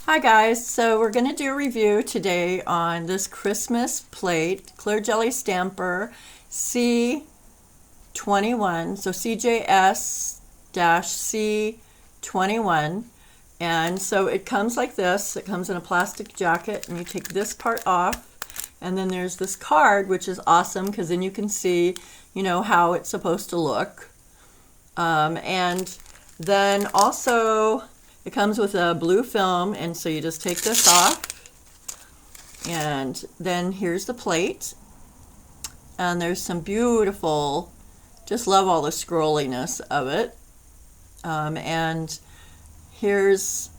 Hi guys, so we're going to do a review today on this Christmas plate, Clear Jelly Stamper C-21, so CJS-C-21, and so it comes like this. It comes in a plastic jacket, and you take this part off, and then there's this card, which is awesome because then you can see, how it's supposed to look, and then also it comes with a blue film, and so you just take this off, and then here's the plate, and there's some beautiful, just love all the scrolliness of it, and here's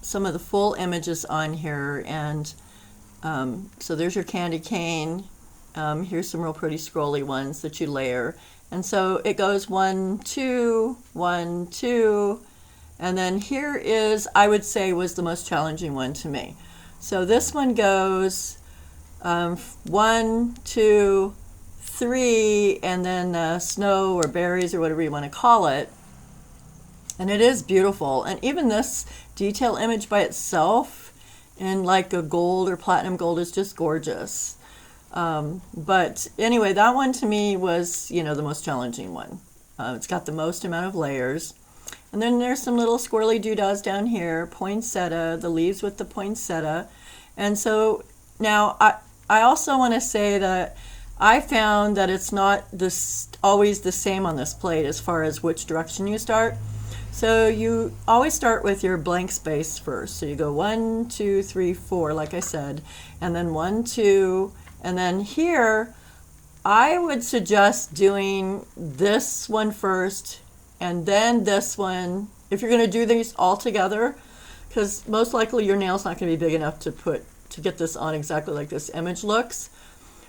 some of the full images on here, and so there's your candy cane. Here's some real pretty scrolly ones that you layer, and so it goes 1, 2, 1, 2. And then here is, I would say, was the most challenging one to me. So this one goes 1, 2, 3, and then snow or berries or whatever you want to call it. And it is beautiful. And even this detail image by itself in like a gold or platinum gold is just gorgeous. But anyway, that one to me was, the most challenging one. It's got the most amount of layers. And then there's some little squirrely doodads down here, poinsettia, the leaves with the poinsettia. And so now I also want to say that I found that it's not always the same on this plate as far as which direction you start. So you always start with your blank space first. So you go 1, 2, 3, 4, like I said, and then 1, 2, and then here I would suggest doing this one first, and then this one, if you're going to do these all together, because most likely your nail's not going to be big enough to get this on exactly like this image looks.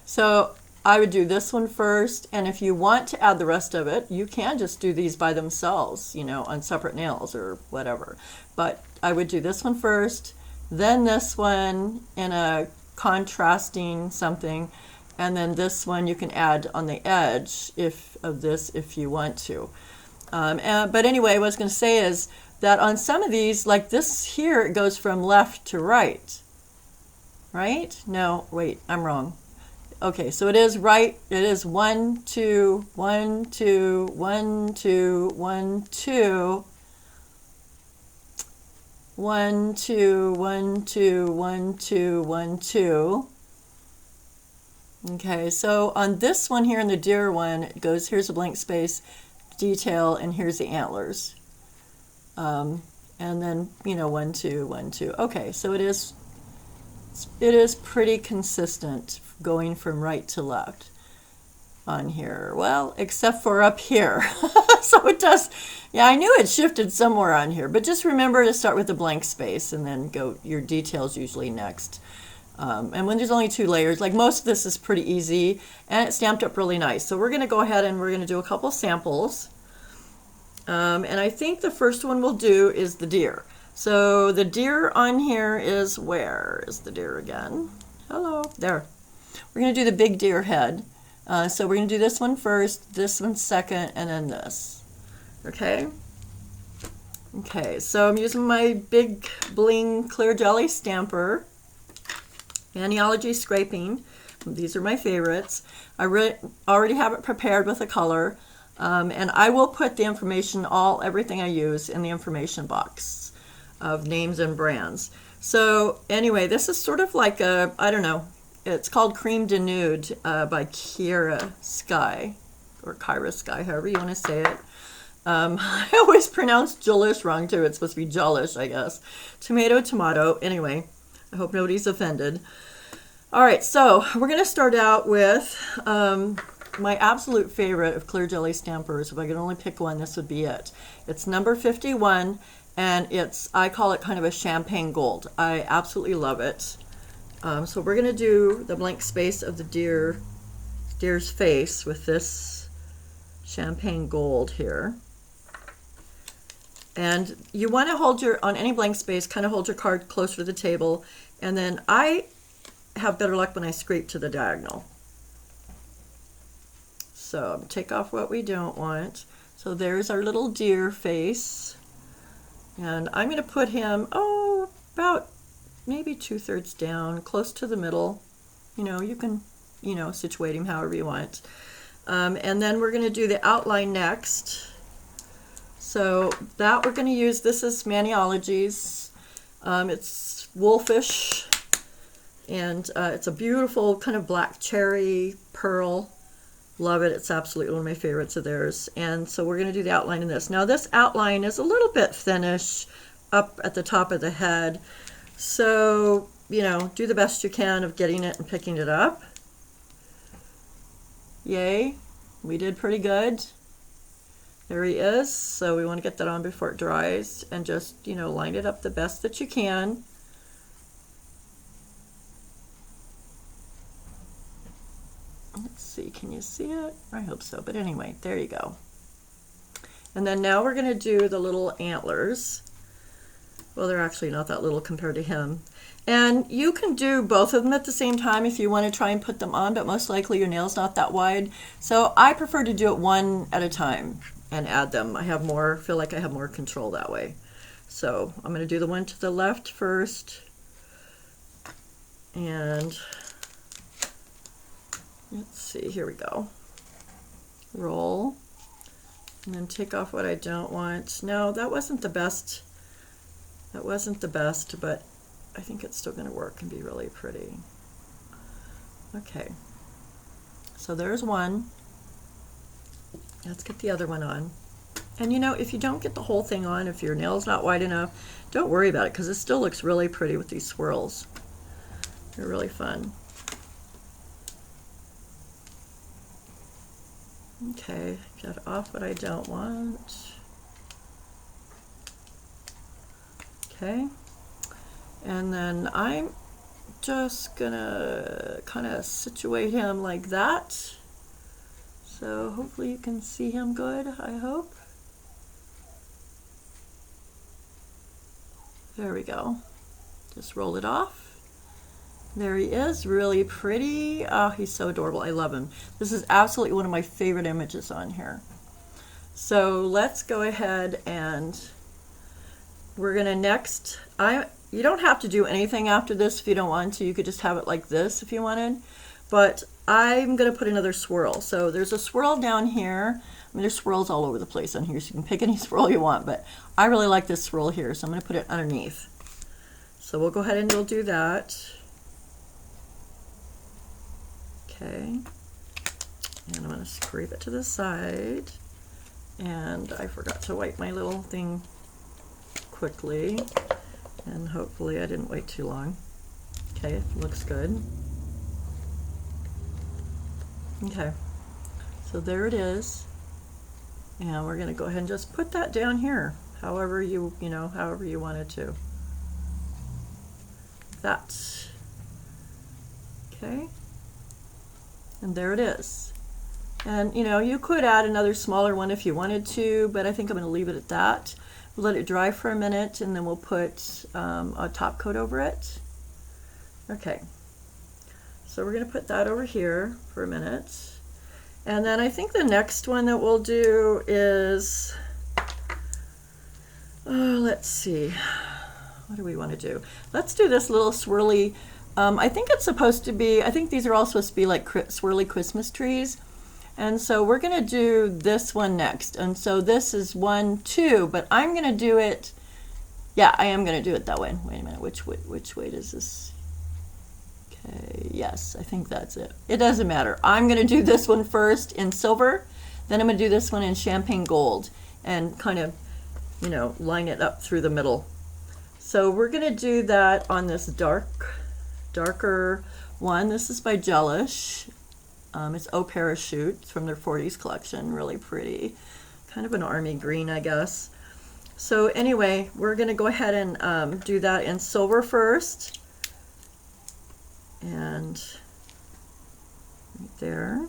So I would do this one first, and if you want to add the rest of it, you can just do these by themselves, on separate nails or whatever. But I would do this one first, then this one in a contrasting something, and then this one you can add on the edge if you want to. But anyway, what I was going to say is that on some of these, like this here, it goes from left to right. Right? No, wait, I'm wrong. Okay, so it is right. It is 1, 2, 1, 2, 1, 2, 1, 2, 1, 2, 1, 2, 1, 2, 1, 2. Okay, so on this one here in the deer one, it goes, here's a blank space, detail, and here's the antlers, and then 1, 2, 1, 2. Okay, so it is pretty consistent going from right to left on here, well, except for up here. So it does, yeah, I knew it shifted somewhere on here, but just remember to start with the blank space and then go your details usually next. And when there's only 2 layers, like most of this is pretty easy, and it's stamped up really nice. So we're going to go ahead and we're going to do a couple samples. And I think the first one we'll do is the deer. So the deer on here is, where is the deer again? Hello, there. We're going to do the big deer head. So we're going to do this one first, this one second, and then this. Okay? Okay, so I'm using my big bling clear jelly stamper. Anniology scraping. These are my favorites. I already have it prepared with a color, and I will put the information, everything I use, in the information box of names and brands. So anyway, this is sort of like a, I don't know, it's called Cream de Nude by Kyra Sky, or Kyra Sky, however you want to say it. I always pronounce Julish wrong too. It's supposed to be Julish, I guess. Tomato. Anyway, I hope nobody's offended. All right, so we're going to start out with my absolute favorite of clear jelly stampers. If I could only pick one, this would be it. It's number 51, and I call it kind of a champagne gold. I absolutely love it. So we're going to do the blank space of the deer's face with this champagne gold here. And you want to hold on any blank space, kind of hold your card closer to the table, and then I have better luck when I scrape to the diagonal. So take off what we don't want. So there's our little deer face. And I'm going to put him, about maybe 2/3 down, close to the middle. You know, you can, you know, situate him however you want. And then we're going to do the outline next. So that we're going to use, this is Maniology's. It's Wolfish, and it's a beautiful kind of black cherry pearl. Love it. It's absolutely one of my favorites of theirs. And so we're going to do the outline in this. Now this outline is a little bit thinnish up at the top of the head. So, you know, do the best you can of getting it and picking it up. Yay, we did pretty good. There he is. So we want to get that on before it dries and just, you know, line it up the best that you can. Let's see, can you see it? I hope so, but anyway, there you go. And then now we're going to do the little antlers. Well, they're actually not that little compared to him. And you can do both of them at the same time if you want to try and put them on, but most likely your nail's not that wide. So I prefer to do it one at a time and add them. I have more, feel like I have more control that way. So I'm going to do the one to the left first. And let's see, here we go. Roll. And then take off what I don't want. No, that wasn't the best. That wasn't the best, but I think it's still going to work and be really pretty. Okay, so there's one. Let's get the other one on. And you know, if you don't get the whole thing on, if your nail's not wide enough, don't worry about it, because it still looks really pretty with these swirls. They're really fun. Okay, get off what I don't want. Okay, and then I'm just gonna kind of situate him like that. So hopefully you can see him good, I hope. There we go. Just roll it off. There he is, really pretty. Oh, he's so adorable. I love him. This is absolutely one of my favorite images on here. So let's go ahead and we're gonna next, you don't have to do anything after this if you don't want to. You could just have it like this if you wanted. But I'm gonna put another swirl. So there's a swirl down here. I mean, there's swirls all over the place on here, so you can pick any swirl you want, but I really like this swirl here, so I'm gonna put it underneath. So we'll go ahead and we'll do that. Okay. And I'm gonna scrape it to the side. And I forgot to wipe my little thing quickly, and hopefully I didn't wait too long. Okay, looks good. Okay, so there it is, and we're going to go ahead and just put that down here, however you wanted to. That. Okay, and there it is. And you know, you could add another smaller one if you wanted to, but I think I'm going to leave it at that. We'll let it dry for a minute, and then we'll put a top coat over it. Okay, so we're going to put that over here for a minute. And then I think the next one that we'll do is, let's see, what do we want to do? Let's do this little swirly, I think it's supposed to be, I think these are all supposed to be like swirly Christmas trees. And so we're going to do this one next. And so this is 1, 2, but I'm going to do it, yeah, I am going to do it that way. Wait a minute, which way does this? Okay, yes, I think that's it. It doesn't matter. I'm going to do this one first in silver, then I'm going to do this one in champagne gold and kind of, you know, line it up through the middle. So we're going to do that on this darker one. This is by Jellish. It's Eau Parachute. It's from their 40s collection. Really pretty. Kind of an army green, I guess. So anyway, we're going to go ahead and do that in silver first. And right there.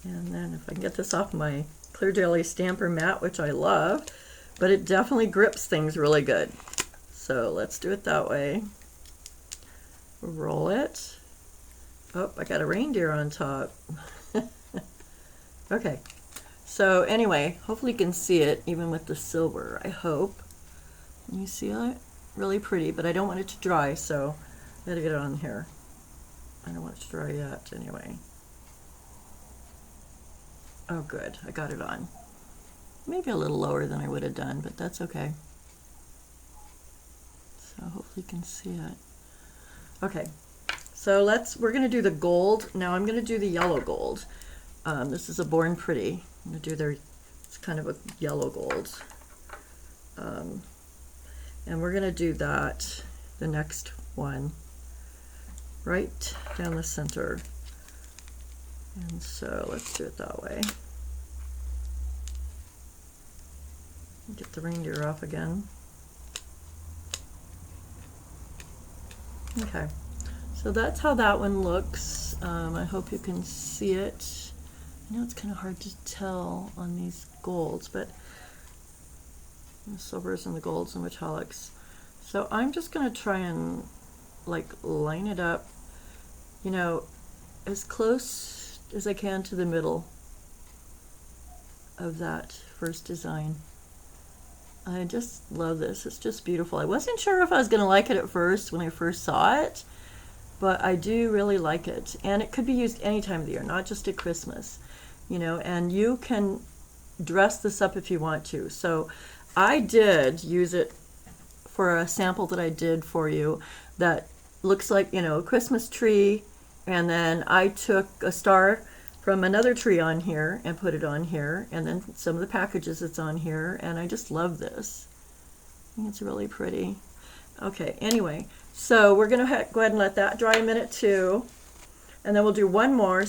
And then if I can get this off my Clear Jelly stamper mat, which I love, but it definitely grips things really good. So let's do it that way. Roll it. Oh, I got a reindeer on top. Okay, so anyway, hopefully you can see it even with the silver, I hope. You see it? Really pretty, but I don't want it to dry, so I gotta get it on here. I don't want it to dry yet anyway. Oh good, I got it on. Maybe a little lower than I would have done, but that's okay. So hopefully you can see it. Okay, so we're gonna do the gold. Now I'm gonna do the yellow gold. This is a Born Pretty. I'm gonna do it's kind of a yellow gold. And we're gonna do that, the next one, right down the center. And so let's do it that way. Get the reindeer off again. Okay, so that's how that one looks. I hope you can see it. I know it's kind of hard to tell on these golds, but the silvers and the golds and metallics. So I'm just going to try and like line it up, you know, as close as I can to the middle of that first design. I just love this. It's just beautiful. I wasn't sure if I was going to like it at first when I first saw it, but I do really like it. And it could be used any time of the year, not just at Christmas, you know, and you can dress this up if you want to. So I did use it for a sample that I did for you that looks like, you know, a Christmas tree, and then I took a star from another tree on here and put it on here, and then some of the packages that's on here, and I just love this. I think it's really pretty. Okay, anyway, so we're gonna go ahead and let that dry a minute too, and then we'll do one more.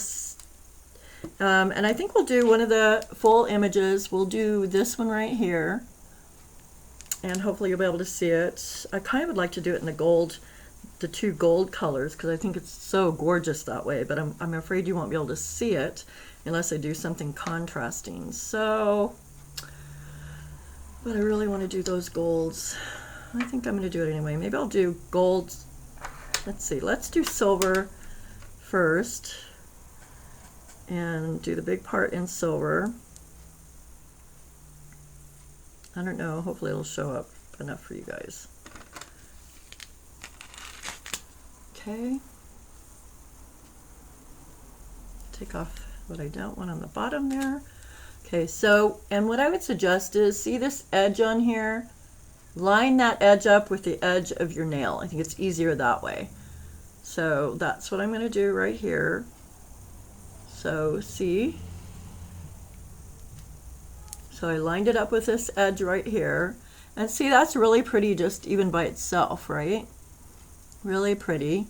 And I think we'll do one of the full images. We'll do this one right here, and hopefully you'll be able to see it. I kind of would like to do it in the gold, the two gold colors, because I think it's so gorgeous that way, but I'm afraid you won't be able to see it unless I do something contrasting. So, but I really want to do those golds. I think I'm going to do it anyway. Maybe I'll do gold. Let's see, let's do silver first and do the big part in silver. I don't know, hopefully it'll show up enough for you guys. Okay. Take off what I don't want on the bottom there. Okay, so, and what I would suggest is, see this edge on here? Line that edge up with the edge of your nail. I think it's easier that way. So that's what I'm going to do right here. So see? So I lined it up with this edge right here. And see, that's really pretty just even by itself, right? Really pretty.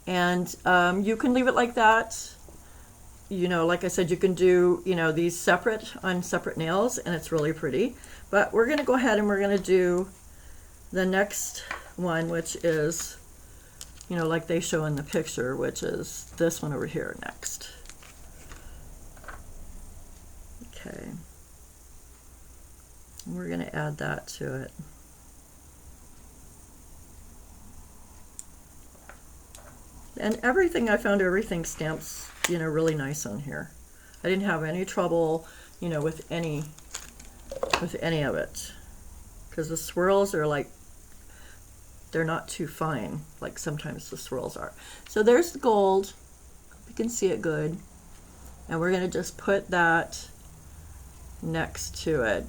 And you can leave it like that. You know, like I said, you can do, you know, these separate on separate nails, and it's really pretty. But we're going to go ahead and we're going to do the next one, which is, you know, like they show in the picture, which is this one over here next. Okay. And we're going to add that to it. And everything, I found everything stamps, you know, really nice on here. I didn't have any trouble, you know, with any of it. Because the swirls are like, they're not too fine, like sometimes the swirls are. So there's the gold. You can see it good. And we're going to just put that next to it.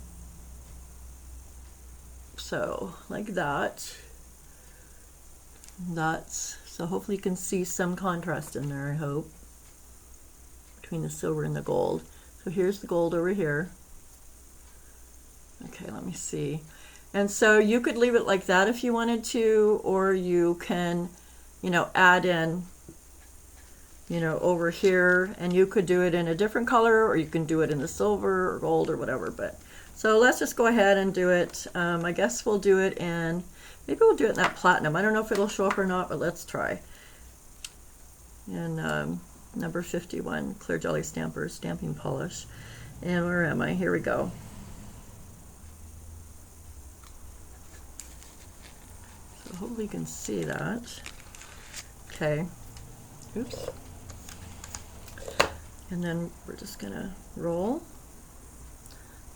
So, like that. So hopefully you can see some contrast in there, I hope, between the silver and the gold. So here's the gold over here. Okay, let me see. And so you could leave it like that if you wanted to, or you can, you know, add in, you know, over here, and you could do it in a different color, or you can do it in the silver or gold or whatever. But so let's just go ahead and do it. I guess we'll do it in, maybe we'll do it in that platinum. I don't know if it'll show up or not, but let's try. And number 51, Clear Jelly Stampers, Stamping Polish. And where am I? Here we go. So hopefully you can see that. Okay. Oops. And then we're just gonna roll.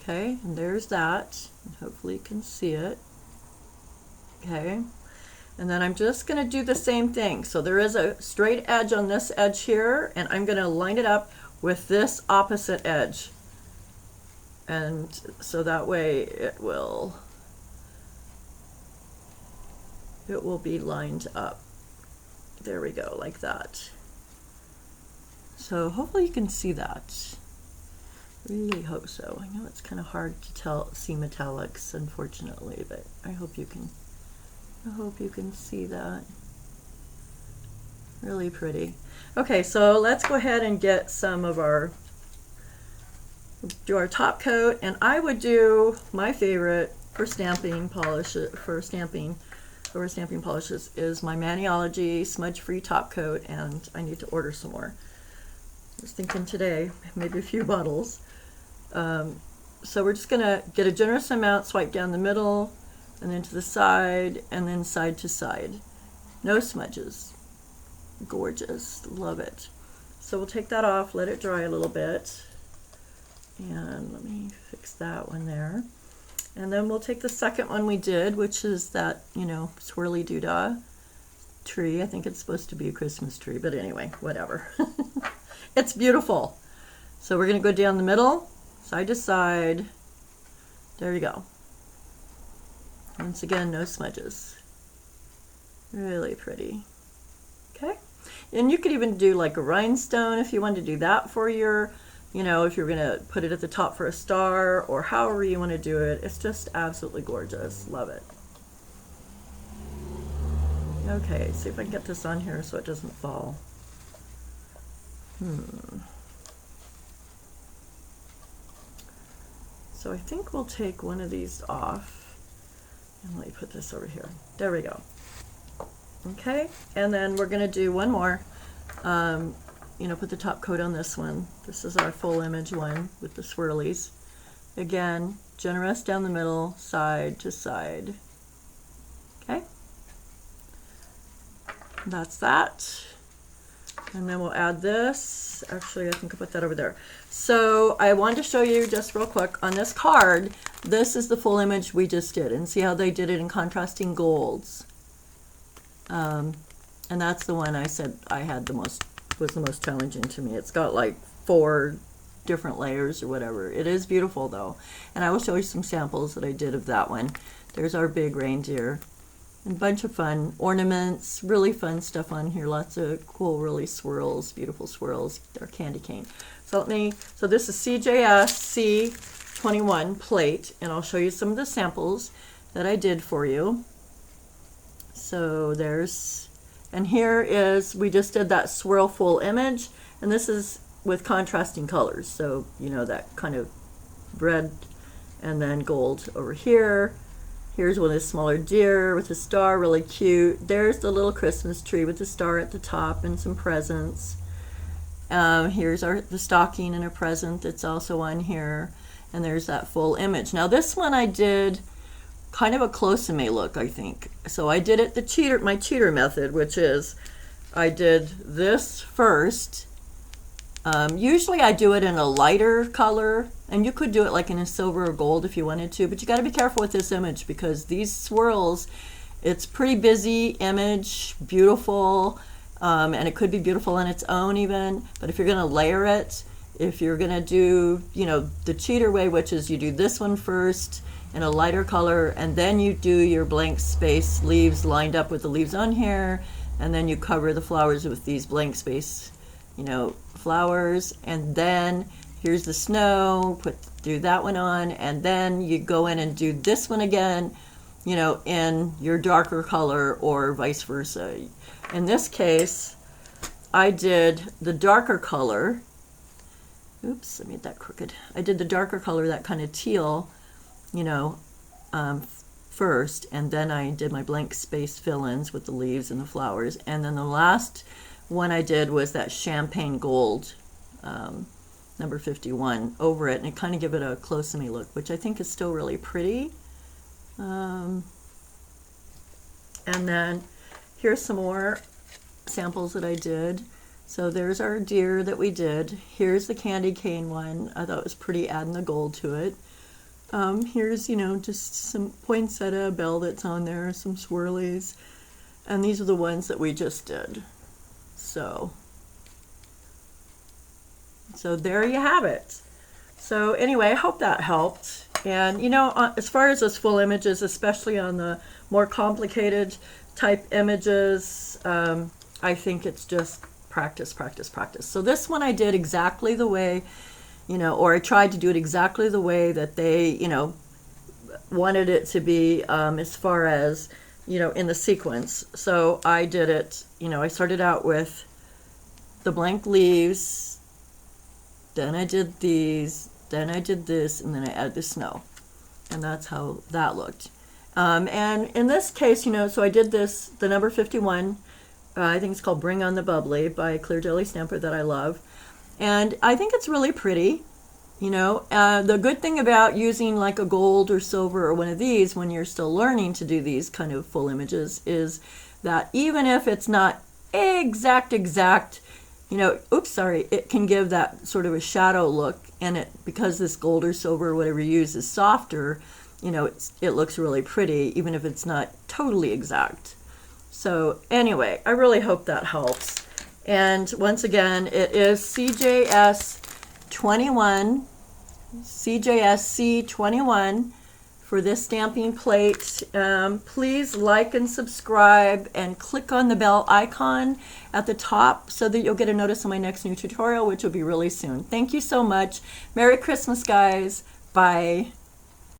Okay, and there's that. Hopefully you can see it. Okay, and then I'm just going to do the same thing. So there is a straight edge on this edge here, and I'm going to line it up with this opposite edge. And so that way it will be lined up. There we go, like that. So hopefully you can see that. Really hope so. I know it's kind of hard to see metallics, unfortunately, but I hope you can see that. Really pretty. Okay, so let's go ahead and get some of do our top coat, and I would do my favorite for stamping polishes is my Maniology smudge-free top coat, and I need to order some more. I was thinking today, maybe a few bottles. So we're just gonna get a generous amount, swipe down the middle, and then to the side, and then side to side. No smudges. Gorgeous, love it. So we'll take that off, let it dry a little bit, and let me fix that one there. And then we'll take the second one we did, which is that, you know, swirly doodah tree. I think it's supposed to be a Christmas tree, but anyway, whatever. It's beautiful. So we're going to go down the middle, side to side. There you go. Once again, no smudges. Really pretty. Okay. And you could even do like a rhinestone if you wanted to do that for your, you know, if you're going to put it at the top for a star, or however you want to do it. It's just absolutely gorgeous. Love it. Okay, see if I can get this on here so it doesn't fall. So I think we'll take one of these off, and let me put this over here. There we go. Okay, and then we're going to do one more. You know, put the top coat on this one. This is our full image one with the swirlies. Again, generous down the middle, side to side. Okay, that's that. And then we'll add this. Actually, I think I'll put that over there. So I wanted to show you just real quick on this card. This is the full image we just did, and see how they did it in contrasting golds. And that's the one I said I had was the most challenging to me. It's got like 4 different layers or whatever. It is beautiful though. And I will show you some samples that I did of that one. There's our big reindeer. And a bunch of fun ornaments, really fun stuff on here. Lots of cool, really swirls, beautiful swirls. Our candy cane. So this is CJS-C-21 plate, and I'll show you some of the samples that I did for you. So and here is, we just did that swirl full image, and this is with contrasting colors. So, you know, that kind of red and then gold over here. Here's one of the smaller deer with a star, really cute. There's the little Christmas tree with the star at the top and some presents. Here's the stocking and a present that's also on here. And there's that full image. Now this one I did kind of a close-to-me look, I think. So I did it my cheater method, which is I did this first. Usually I do it in a lighter color, and you could do it like in a silver or gold if you wanted to, but you got to be careful with this image because these swirls, it's pretty busy image, beautiful, and it could be beautiful on its own even, but if you're going to layer it, if you're going to do, you know, the cheater way, which is you do this one first in a lighter color, and then you do your blank space leaves lined up with the leaves on here, and then you cover the flowers with these blank space, you know, flowers, and then here's the snow, do that one on, and then you go in and do this one again, you know, in your darker color or vice versa. In this case, I did the darker color. Oops, I made that crooked. I did the darker color, that kind of teal, you know, first, and then I did my blank space fill-ins with the leaves and the flowers, and then the last one I did was that champagne gold, number 51, over it, and it kind of give it a close-to-me look, which I think is still really pretty. And then here's some more samples that I did. So there's our deer that we did. Here's the candy cane one. I thought it was pretty adding the gold to it. Here's, you know, just some poinsettia bell that's on there, some swirlies, and these are the ones that we just did. So there you have it. So anyway, I hope that helped. And you know, as far as those full images, especially on the more complicated type images, I think it's just practice, practice, practice. So this one I did exactly the way, you know, or I tried to do it exactly the way that they, you know, wanted it to be, as far as, you know, in the sequence. So I did it, you know, I started out with the blank leaves, then I did these, then I did this, and then I added the snow. And that's how that looked. And in this case, you know, so I did this, the number 51, I think it's called Bring on the Bubbly by Clear Jelly Stamper, that I love. And I think it's really pretty, you know. The good thing about using like a gold or silver or one of these when you're still learning to do these kind of full images is that even if it's not exact, you know, oops, sorry, it can give that sort of a shadow look, and it, because this gold or silver or whatever you use is softer, you know, it looks really pretty even if it's not totally exact. So anyway, I really hope that helps. And once again, it is CJS-21, CJS-C-21 for this stamping plate. Please like and subscribe and click on the bell icon at the top so that you'll get a notice of my next new tutorial, which will be really soon. Thank you so much. Merry Christmas, guys. Bye.